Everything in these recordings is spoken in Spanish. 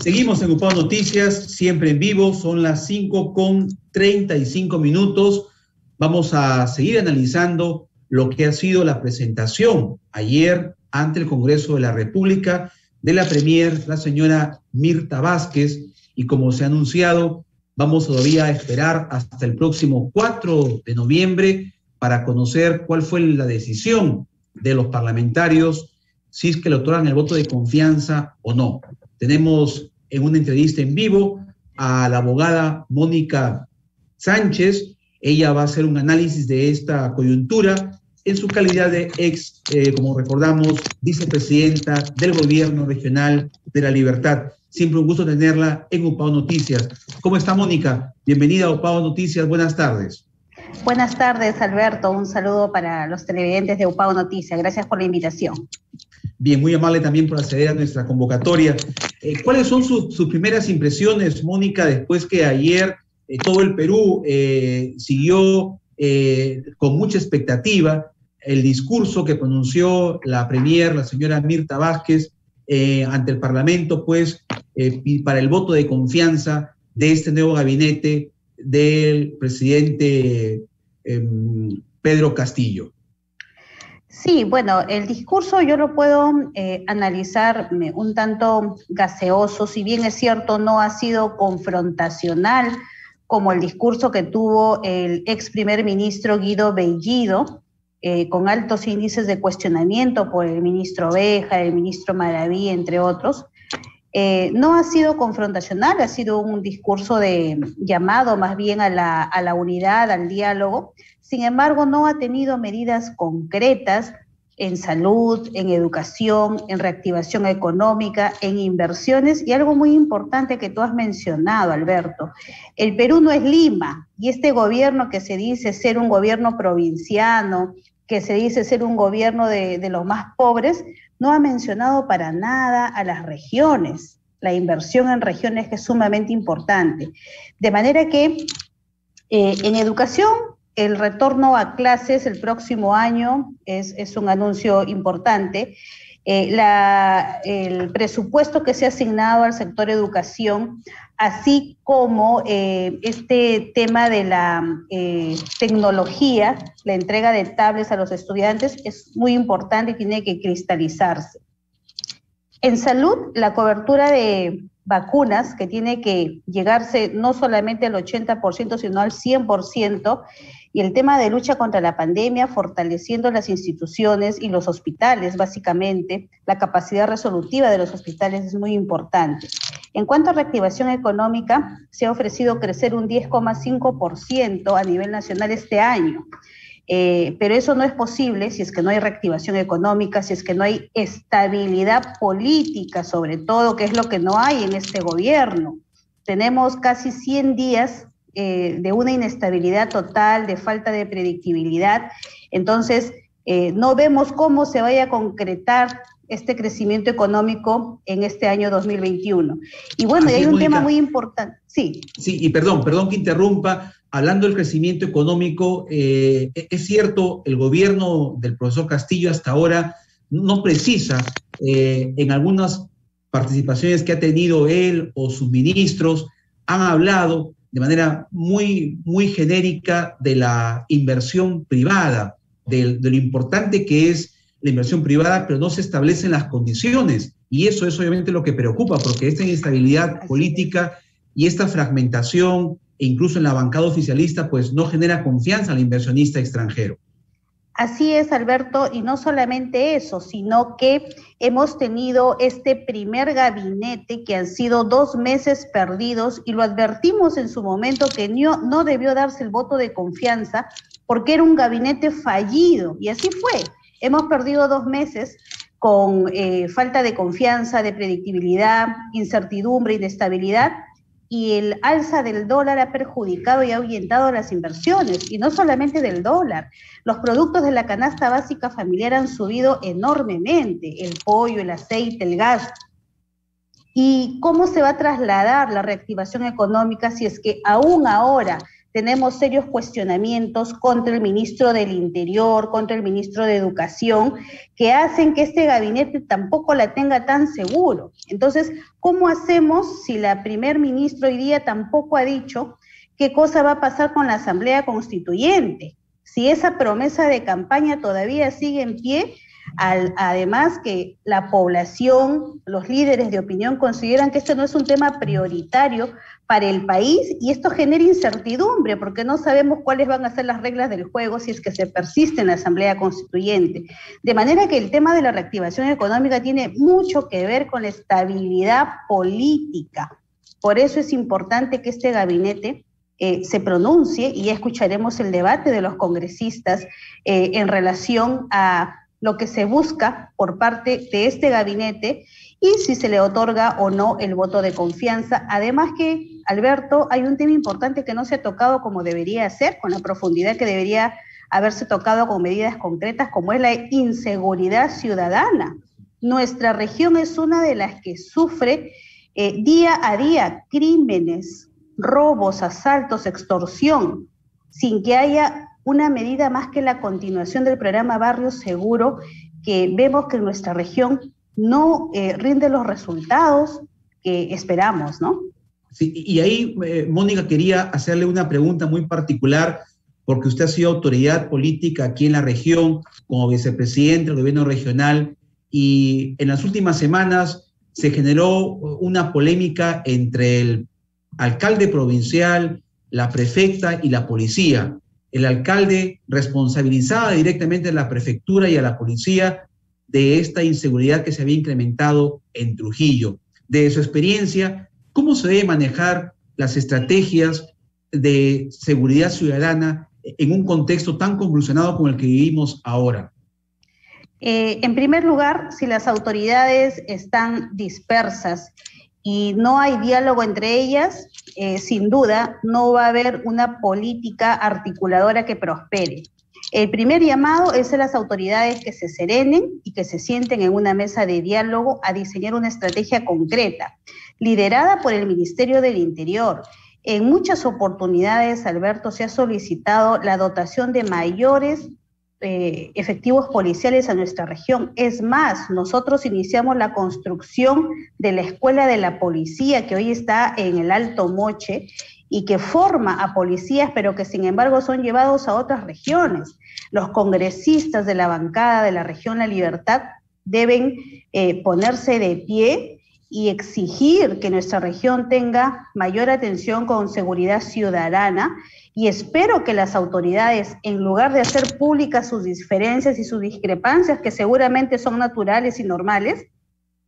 Seguimos en UPAO Noticias, siempre en vivo, son las 5:35. Vamos a seguir analizando lo que ha sido la presentación ayer ante el Congreso de la República de la Premier, la señora Mirta Vázquez, y como se ha anunciado, vamos todavía a esperar hasta el próximo 4 de noviembre para conocer cuál fue la decisión de los parlamentarios, si es que le otorgan el voto de confianza o no. Tenemos en una entrevista en vivo a la abogada Mónica Sánchez. Ella va a hacer un análisis de esta coyuntura en su calidad de como recordamos, vicepresidenta del Gobierno Regional de la Libertad. Siempre un gusto tenerla en UPAO Noticias. ¿Cómo está, Mónica? Bienvenida a UPAO Noticias. Buenas tardes. Buenas tardes, Alberto. Un saludo para los televidentes de UPAO Noticias. Gracias por la invitación. Bien, muy amable también por acceder a nuestra convocatoria. ¿Cuáles son sus primeras impresiones, Mónica, después que ayer todo el Perú siguió con mucha expectativa el discurso que pronunció la Premier, la señora Mirta Vázquez, ante el Parlamento, pues, para el voto de confianza de este nuevo gabinete del presidente Pedro Castillo? Sí, bueno, el discurso yo lo puedo analizar un tanto gaseoso, si bien es cierto no ha sido confrontacional como el discurso que tuvo el ex primer ministro Guido Bellido, con altos índices de cuestionamiento por el ministro Béjar, el ministro Maraví, entre otros. No ha sido confrontacional, ha sido un discurso de llamado más bien a la unidad, al diálogo. Sin embargo, no ha tenido medidas concretas en salud, en educación, en reactivación económica, en inversiones, y algo muy importante que tú has mencionado, Alberto. El Perú no es Lima, y este gobierno que se dice ser un gobierno provinciano, que se dice ser un gobierno de los más pobres, no ha mencionado para nada a las regiones, la inversión en regiones que es sumamente importante. De manera que en educación, el retorno a clases el próximo año es un anuncio importante. El presupuesto que se ha asignado al sector educación, así como este tema de la tecnología, la entrega de tablets a los estudiantes, es muy importante y tiene que cristalizarse. En salud, la cobertura de vacunas, que tiene que llegarse no solamente al 80%, sino al 100%, y el tema de lucha contra la pandemia, fortaleciendo las instituciones y los hospitales, básicamente, la capacidad resolutiva de los hospitales es muy importante. En cuanto a reactivación económica, se ha ofrecido crecer un 10,5% a nivel nacional este año. Pero eso no es posible si es que no hay reactivación económica, si es que no hay estabilidad política, sobre todo, que es lo que no hay en este gobierno. Tenemos casi 100 días de una inestabilidad total, de falta de predictibilidad. Entonces, no vemos cómo se vaya a concretar este crecimiento económico en este año 2021. Y bueno, y hay un tema muy importante. Sí. Sí, y perdón que interrumpa. Hablando del crecimiento económico, es cierto, el gobierno del profesor Castillo hasta ahora no precisa en algunas participaciones que ha tenido él o sus ministros, han hablado de manera muy genérica de la inversión privada, de lo importante que es la inversión privada, pero no se establecen las condiciones. Y eso es obviamente lo que preocupa, porque esta inestabilidad política y esta fragmentación, e incluso en la bancada oficialista, pues no genera confianza al inversionista extranjero. Así es, Alberto, y no solamente eso, sino que hemos tenido este primer gabinete que han sido 2 meses perdidos, y lo advertimos en su momento que no debió darse el voto de confianza porque era un gabinete fallido, y así fue. Hemos perdido 2 meses con falta de confianza, de predictibilidad, incertidumbre, inestabilidad, y el alza del dólar ha perjudicado y ha ahuyentado las inversiones, y no solamente del dólar. Los productos de la canasta básica familiar han subido enormemente, el pollo, el aceite, el gas. ¿Y cómo se va a trasladar la reactivación económica si es que aún ahora tenemos serios cuestionamientos contra el ministro del Interior, contra el ministro de Educación, que hacen que este gabinete tampoco la tenga tan seguro. Entonces, ¿cómo hacemos si la primer ministra hoy día tampoco ha dicho qué cosa va a pasar con la Asamblea Constituyente? Si esa promesa de campaña todavía sigue en pie, además que la población, los líderes de opinión consideran que este no es un tema prioritario para el país y esto genera incertidumbre porque no sabemos cuáles van a ser las reglas del juego si es que se persiste en la Asamblea Constituyente. De manera que el tema de la reactivación económica tiene mucho que ver con la estabilidad política. Por eso es importante que este gabinete se pronuncie y ya escucharemos el debate de los congresistas en relación a lo que se busca por parte de este gabinete y si se le otorga o no el voto de confianza. Además que, Alberto, hay un tema importante que no se ha tocado como debería ser, con la profundidad que debería haberse tocado con medidas concretas, como es la inseguridad ciudadana. Nuestra región es una de las que sufre día a día crímenes, robos, asaltos, extorsión, sin que haya una medida más que la continuación del programa Barrio Seguro, que vemos que en nuestra región no rinde los resultados que esperamos, ¿no? Sí, y ahí, Mónica, quería hacerle una pregunta muy particular, porque usted ha sido autoridad política aquí en la región, como vicepresidente del gobierno regional, y en las últimas semanas se generó una polémica entre el alcalde provincial, la prefecta y la policía. El alcalde responsabilizaba directamente a la prefectura y a la policía de esta inseguridad que se había incrementado en Trujillo. De su experiencia, ¿cómo se debe manejar las estrategias de seguridad ciudadana en un contexto tan convulsionado como el que vivimos ahora? En primer lugar, si las autoridades están dispersas y no hay diálogo entre ellas, sin duda no va a haber una política articuladora que prospere. El primer llamado es a las autoridades que se serenen y que se sienten en una mesa de diálogo a diseñar una estrategia concreta, liderada por el Ministerio del Interior. En muchas oportunidades, Alberto, se ha solicitado la dotación de mayores efectivos policiales a nuestra región. Es más, nosotros iniciamos la construcción de la Escuela de la Policía, que hoy está en el Alto Moche, y que forma a policías, pero que sin embargo son llevados a otras regiones. Los congresistas de la bancada de la región La Libertad deben ponerse de pie y exigir que nuestra región tenga mayor atención con seguridad ciudadana, y espero que las autoridades, en lugar de hacer públicas sus diferencias y sus discrepancias, que seguramente son naturales y normales,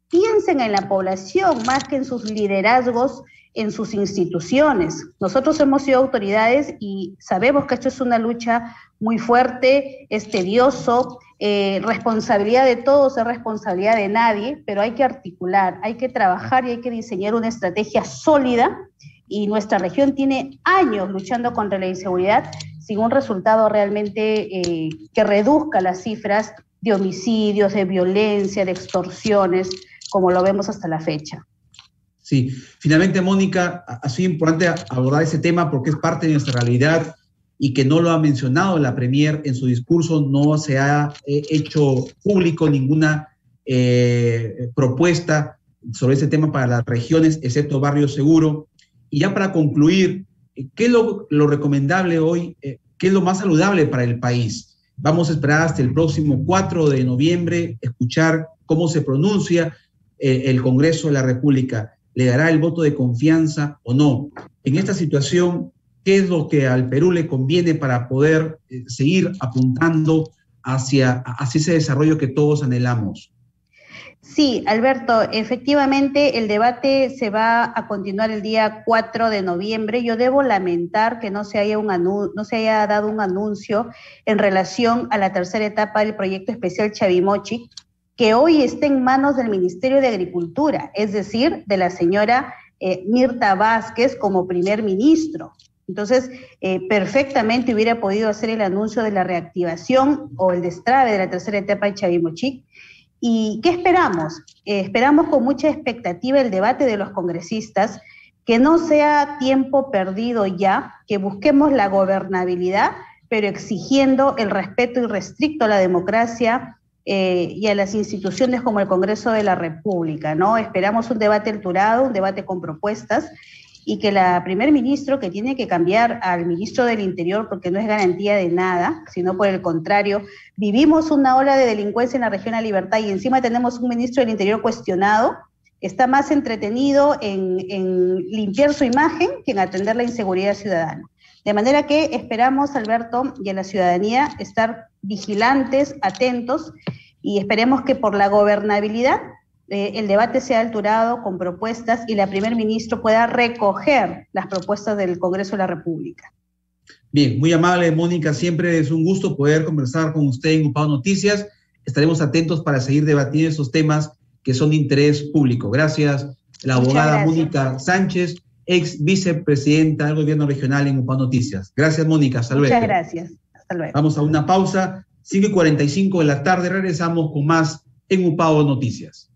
piensen en la población más que en sus liderazgos, en sus instituciones. Nosotros hemos sido autoridades y sabemos que esto es una lucha muy fuerte, es tedioso, responsabilidad de todos, es responsabilidad de nadie, pero hay que articular, hay que trabajar y hay que diseñar una estrategia sólida, y nuestra región tiene años luchando contra la inseguridad sin un resultado realmente que reduzca las cifras de homicidios, de violencia, de extorsiones, como lo vemos hasta la fecha. Sí, finalmente, Mónica, ha sido importante abordar ese tema porque es parte de nuestra realidad y que no lo ha mencionado la Premier en su discurso, no se ha hecho público ninguna propuesta sobre ese tema para las regiones, excepto Barrio Seguro. Y ya para concluir, ¿qué es lo recomendable hoy? ¿Qué es lo más saludable para el país? Vamos a esperar hasta el próximo 4 de noviembre, escuchar cómo se pronuncia el Congreso de la República. ¿Le dará el voto de confianza o no? En esta situación, ¿qué es lo que al Perú le conviene para poder seguir apuntando hacia ese desarrollo que todos anhelamos? Sí, Alberto, efectivamente el debate se va a continuar el día 4 de noviembre. Yo debo lamentar que no se haya dado un anuncio en relación a la tercera etapa del proyecto especial Chavimochi, que hoy está en manos del Ministerio de Agricultura, es decir, de la señora Mirta Vázquez como primer ministro. Entonces, perfectamente hubiera podido hacer el anuncio de la reactivación o el destrabe de la tercera etapa de Chavimochi. ¿Y qué esperamos? Esperamos con mucha expectativa el debate de los congresistas, que no sea tiempo perdido ya, que busquemos la gobernabilidad, pero exigiendo el respeto irrestricto a la democracia y a las instituciones como el Congreso de la República, ¿no? Esperamos un debate alturado, un debate con propuestas, y que la primer ministro, que tiene que cambiar al ministro del Interior porque no es garantía de nada, sino por el contrario, vivimos una ola de delincuencia en la región de Libertad y encima tenemos un ministro del Interior cuestionado, que está más entretenido en limpiar su imagen que en atender la inseguridad ciudadana. De manera que esperamos, Alberto, y a la ciudadanía estar vigilantes, atentos, y esperemos que por la gobernabilidad el debate sea alturado con propuestas y la primer ministro pueda recoger las propuestas del Congreso de la República. Bien, muy amable, Mónica, siempre es un gusto poder conversar con usted en UPAO Noticias. Estaremos atentos para seguir debatiendo esos temas que son de interés público. Gracias, la abogada Mónica Sánchez, ex vicepresidenta del Gobierno Regional en UPAO Noticias. Gracias, Mónica, hasta luego. Muchas gracias, hasta luego. Vamos a una pausa, 5:45 de la tarde, regresamos con más en UPAO Noticias.